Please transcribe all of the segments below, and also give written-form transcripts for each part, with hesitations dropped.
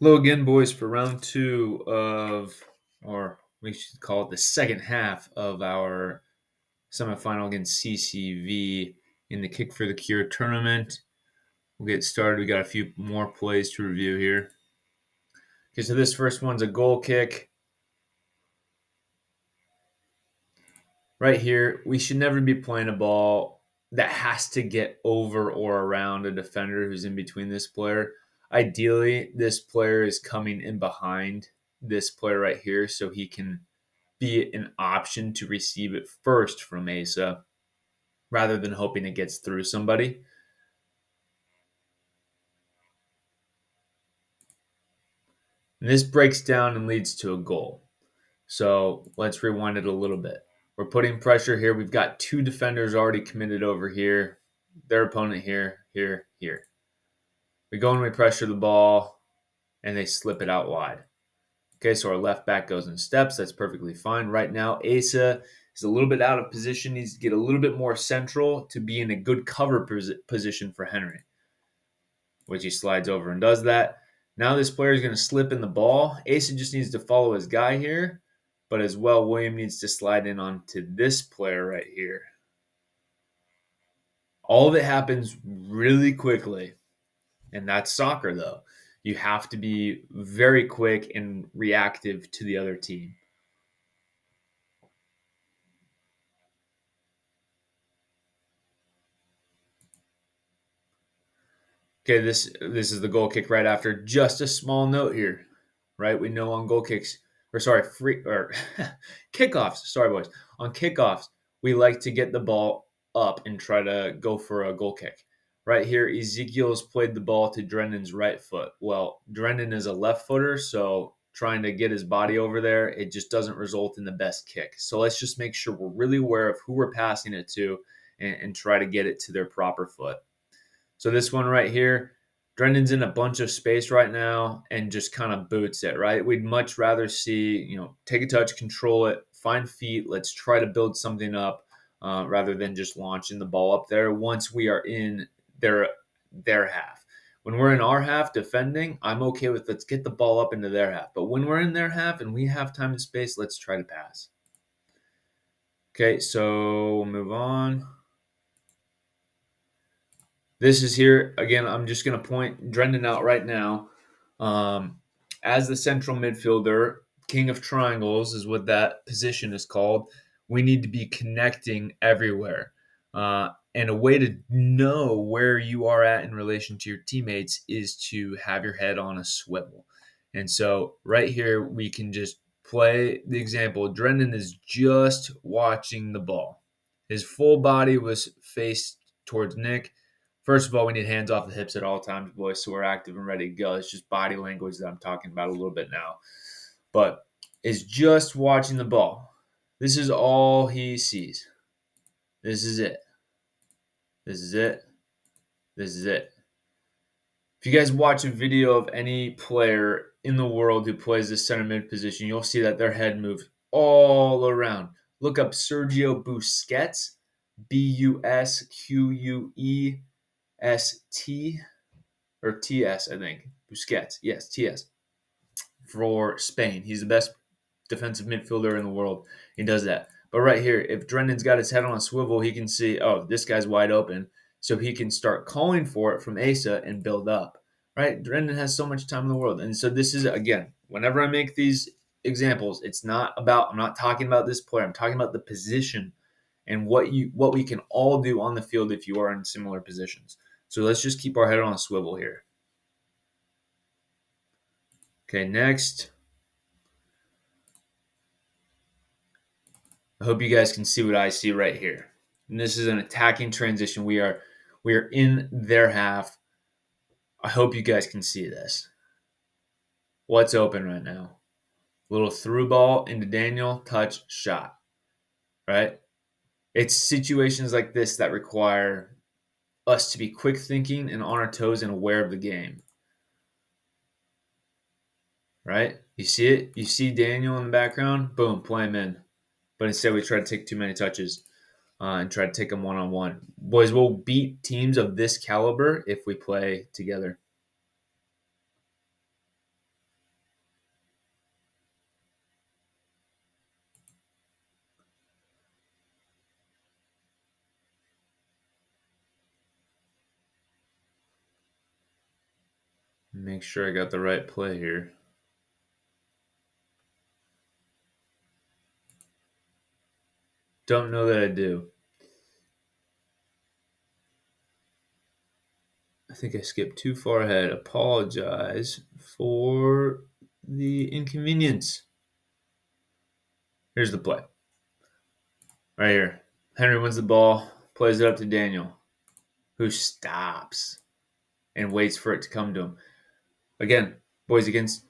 Hello again, boys, for round two of, or we should call it the second half of our semifinal against CCV in the Kick for the Cure tournament. We'll get started. We got a few more plays to review here. Okay, so this first one's a goal kick. Right here, we should never be playing a ball that has to get over or around a defender who's in between this player. Ideally, this player is coming in behind this player right here so he can be an option to receive it first from Asa rather than hoping it gets through somebody. And this breaks down and leads to a goal. So let's rewind it a little bit. We're putting pressure here. We've got two defenders already committed over here. Their opponent here, here, here. We go and we pressure the ball, and they slip it out wide. Okay, so our left back goes in steps. That's perfectly fine. Right now, Asa is a little bit out of position. Needs to get a little bit more central to be in a good cover position for Henry, which he slides over and does that. Now this player is going to slip in the ball. Asa just needs to follow his guy here, but as well, William needs to slide in onto this player right here. All of it happens really quickly, and that's soccer, though. You have to be very quick and reactive to the other team. Okay, this is the goal kick right after. Just a small note here, right? We know on goal kicks, or sorry, free or kickoffs. Sorry, boys. On kickoffs, we like to get the ball up and try to go for a goal kick. Right here, Ezekiel's played the ball to Drendan's right foot. Well, Drendan is a left footer, so trying to get his body over there, it just doesn't result in the best kick. So let's just make sure we're really aware of who we're passing it to and try to get it to their proper foot. So this one right here, Drendan's in a bunch of space right now and just kind of boots it, right? We'd much rather see, take a touch, control it, find feet. Let's try to build something up rather than just launching the ball up there once we are in their half. When we're in our half defending, I'm okay with let's get the ball up into their half. But when we're in their half and we have time and space, let's try to pass. Okay, so we'll move on. This is here again. I'm just going to point Drendan out right now as the central midfielder. King of triangles is what that position is called. We need to be connecting everywhere. And a way to know where you are at in relation to your teammates is to have your head on a swivel. And so right here, we can just play the example. Drendan is just watching the ball. His full body was faced towards Nick. First of all, we need hands off the hips at all times, boys, so we're active and ready to go. It's just body language that I'm talking about a little bit now. But is just watching the ball. This is all he sees. This is it. This is it. This is it. If you guys watch a video of any player in the world who plays the center mid position, you'll see that their head moves all around. Look up Sergio Busquets, Busquest, or TS, I think. Busquets. Yes, TS. For Spain. He's the best defensive midfielder in the world. He does that. But right here, if Drendan's got his head on a swivel, he can see, oh, this guy's wide open. So he can start calling for it from Asa and build up. Right? Drendan has so much time in the world. And so this is, again, whenever I make these examples, I'm not talking about this player. I'm talking about the position and what we can all do on the field if you are in similar positions. So let's just keep our head on a swivel here. Okay, next. I hope you guys can see what I see right here. And this is an attacking transition. We are in their half. I hope you guys can see this. What's open right now? Little through ball into Daniel, touch, shot. Right? It's situations like this that require us to be quick thinking and on our toes and aware of the game. Right? You see it? You see Daniel in the background? Boom, play him in. But instead we try to take too many touches. And try to take them one-on-one. Boys, we'll beat teams of this caliber if we play together. Make sure I got the right play here. Don't know that I do. I think I skipped too far ahead. Apologize for the inconvenience. Here's the play. Right here. Henry wins the ball, plays it up to Daniel, who stops and waits for it to come to him. Again, boys, against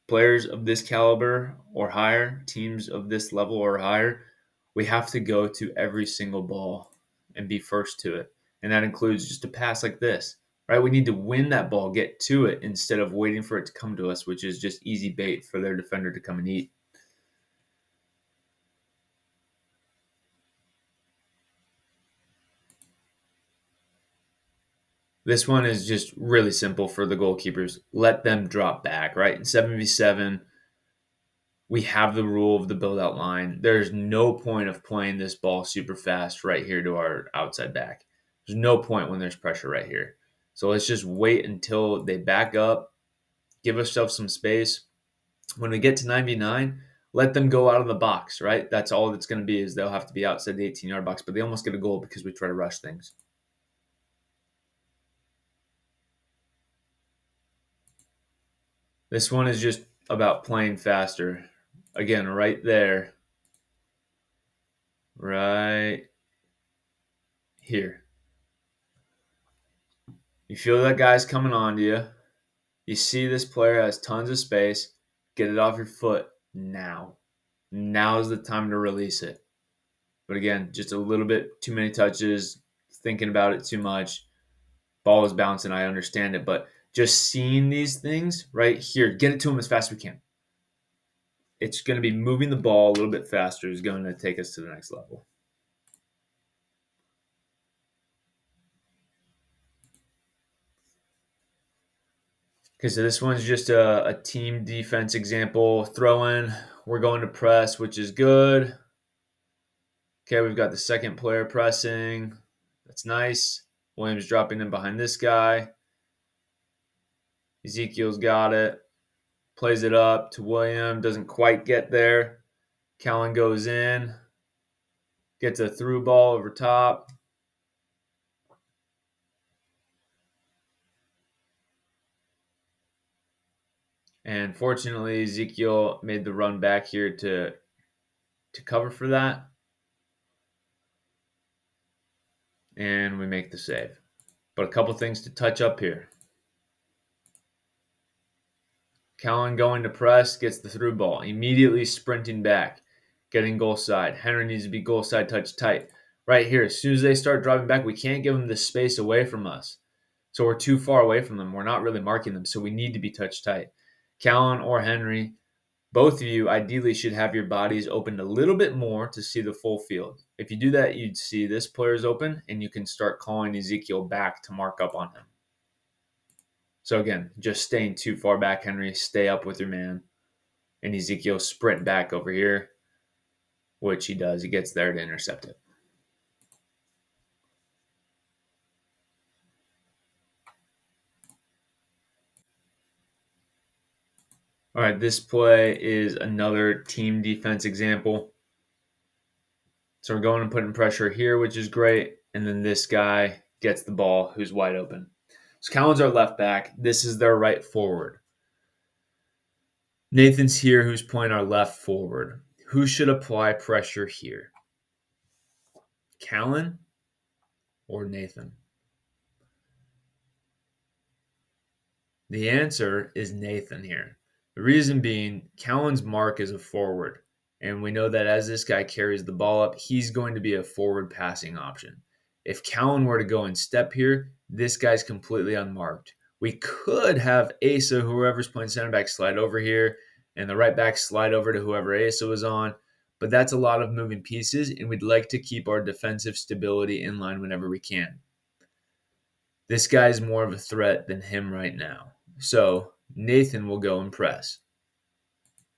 players of this caliber or higher, teams of this level or higher, we have to go to every single ball and be first to it. And that includes just a pass like this, right? We need to win that ball, get to it instead of waiting for it to come to us, which is just easy bait for their defender to come and eat. This one is just really simple for the goalkeepers. Let them drop back, right? In 7v7, we have the rule of the build out line. There's no point of playing this ball super fast right here to our outside back. There's no point when there's pressure right here. So let's just wait until they back up, give ourselves some space. When we get to 9v9, let them go out of the box, right? That's all it's going to be is they'll have to be outside the 18-yard box, but they almost get a goal because we try to rush things. This one is just about playing faster. Again, right there. Right here. You feel that guy's coming on to you. You see this player has tons of space. Get it off your foot now. Now is the time to release it. But again, just a little bit too many touches, thinking about it too much. Ball is bouncing. I understand it. But just seeing these things right here, get it to him as fast as we can. It's going to be moving the ball a little bit faster is going to take us to the next level. Okay, so this one's just a team defense example. Throw in, we're going to press, which is good. Okay, we've got the second player pressing. That's nice. Williams dropping in behind this guy. Ezekiel's got it. Plays it up to William. Doesn't quite get there. Callan goes in. Gets a through ball over top. And fortunately, Ezekiel made the run back here to cover for that. And we make the save. But a couple things to touch up here. Callan going to press, gets the through ball, immediately sprinting back, getting goal side. Henry needs to be goal side touch tight. Right here, as soon as they start driving back, we can't give them this space away from us. So we're too far away from them. We're not really marking them, so we need to be touch tight. Callan or Henry, both of you ideally should have your bodies opened a little bit more to see the full field. If you do that, you'd see this player's open, and you can start calling Ezekiel back to mark up on him. So again, just staying too far back, Henry. Stay up with your man. And Ezekiel sprint back over here, which he does. He gets there to intercept it. All right, this play is another team defense example. So we're going and putting pressure here, which is great. And then this guy gets the ball who's wide open. So Callan's our left back. This is their right forward. Nathan's here, who's playing our left forward. Who should apply pressure here? Callan or Nathan? The answer is Nathan here. The reason being, Callan's mark is a forward, and we know that as this guy carries the ball up, he's going to be a forward passing option. If Callan were to go and step here, this guy's completely unmarked. We could have Asa, whoever's playing center back, slide over here, and the right back slide over to whoever Asa was on, but that's a lot of moving pieces, and we'd like to keep our defensive stability in line whenever we can. This guy's more of a threat than him right now. So Nathan will go and press.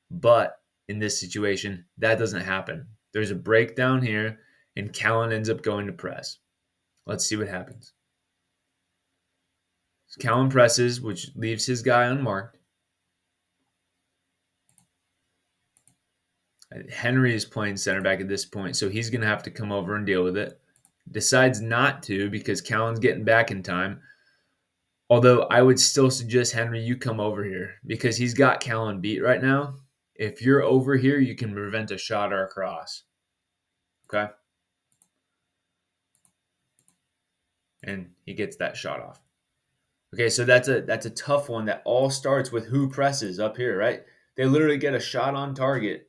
But in this situation, that doesn't happen. There's a breakdown here, and Callan ends up going to press. Let's see what happens. Callan presses, which leaves his guy unmarked. Henry is playing center back at this point, so he's going to have to come over and deal with it. Decides not to because Callan's getting back in time. Although I would still suggest, Henry, you come over here because he's got Callan beat right now. If you're over here, you can prevent a shot or a cross. Okay? And he gets that shot off. Okay, so that's a tough one that all starts with who presses up here, right? They literally get a shot on target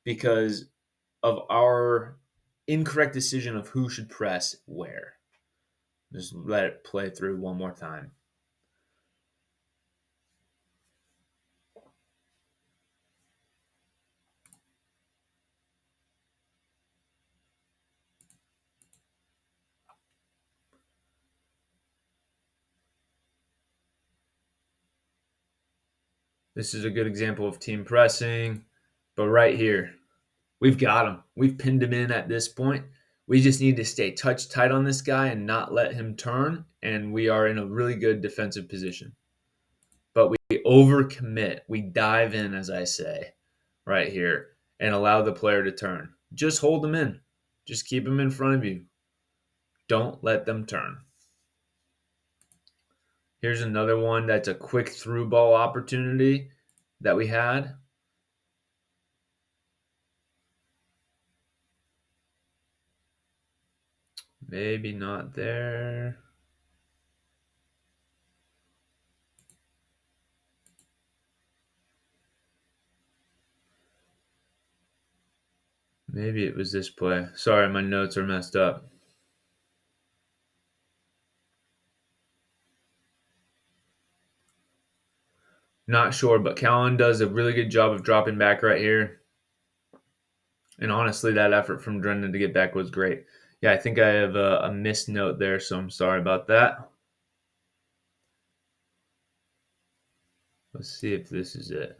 because of our incorrect decision of who should press where. Just let it play through one more time. This is a good example of team pressing, but right here, we've got him. We've pinned him in at this point. We just need to stay touch tight on this guy and not let him turn, and we are in a really good defensive position. But we overcommit. We dive in, as I say, right here, and allow the player to turn. Just hold them in. Just keep them in front of you. Don't let them turn. Here's another one that's a quick through ball opportunity that we had. Maybe not there. Maybe it was this play. Sorry, my notes are messed up. Not sure, but Callan does a really good job of dropping back right here. And honestly, that effort from Drennan to get back was great. Yeah, I think I have a missed note there, so I'm sorry about that. Let's see if this is it.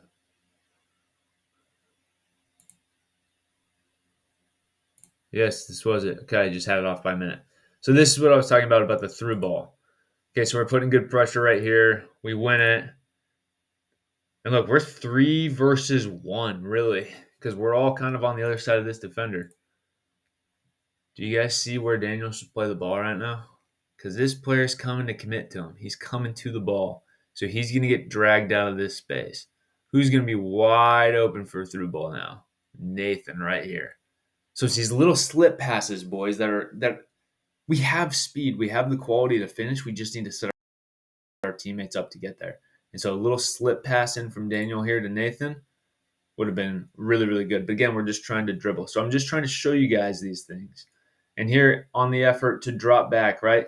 Yes, this was it. Okay, I just had it off by a minute. So this is what I was talking about the through ball. Okay, so we're putting good pressure right here. We win it. And look, we're 3 versus 1, really, because we're all kind of on the other side of this defender. Do you guys see where Daniel should play the ball right now? Because this player is coming to commit to him. He's coming to the ball. So he's going to get dragged out of this space. Who's going to be wide open for a through ball now? Nathan right here. So it's these little slip passes, boys, that we have speed. We have the quality to finish. We just need to set our teammates up to get there. And so a little slip pass in from Daniel here to Nathan would have been really, really good. But again, we're just trying to dribble. So I'm just trying to show you guys these things. And here on the effort to drop back, right?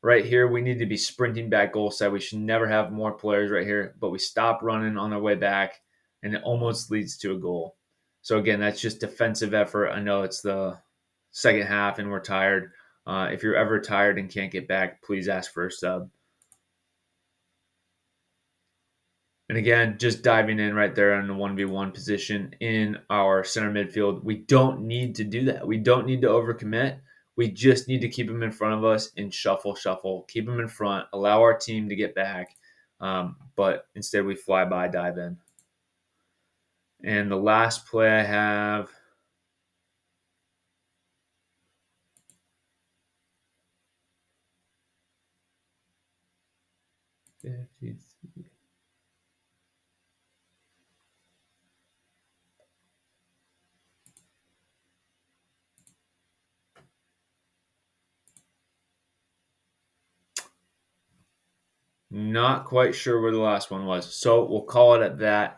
Right here, we need to be sprinting back goal side. We should never have more players right here, but we stop running on our way back, and it almost leads to a goal. So again, that's just defensive effort. I know it's the second half and we're tired. If you're ever tired and can't get back, please ask for a sub. And again, just diving in right there in the 1v1 position in our center midfield. We don't need to do that. We don't need to overcommit. We just need to keep them in front of us and shuffle, keep them in front, allow our team to get back. But instead we fly by, dive in. And the last play I have, not quite sure where the last one was. So we'll call it at that.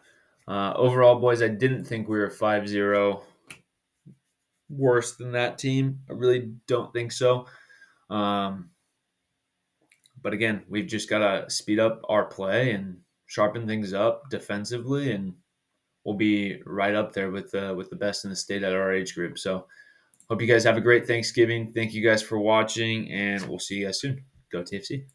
Overall, boys, I didn't think we were 5-0 worse than that team. I really don't think so. But again, we've just got to speed up our play and sharpen things up defensively, and we'll be right up there with the best in the state at our age group. So hope you guys have a great Thanksgiving. Thank you guys for watching, and we'll see you guys soon. Go TFC.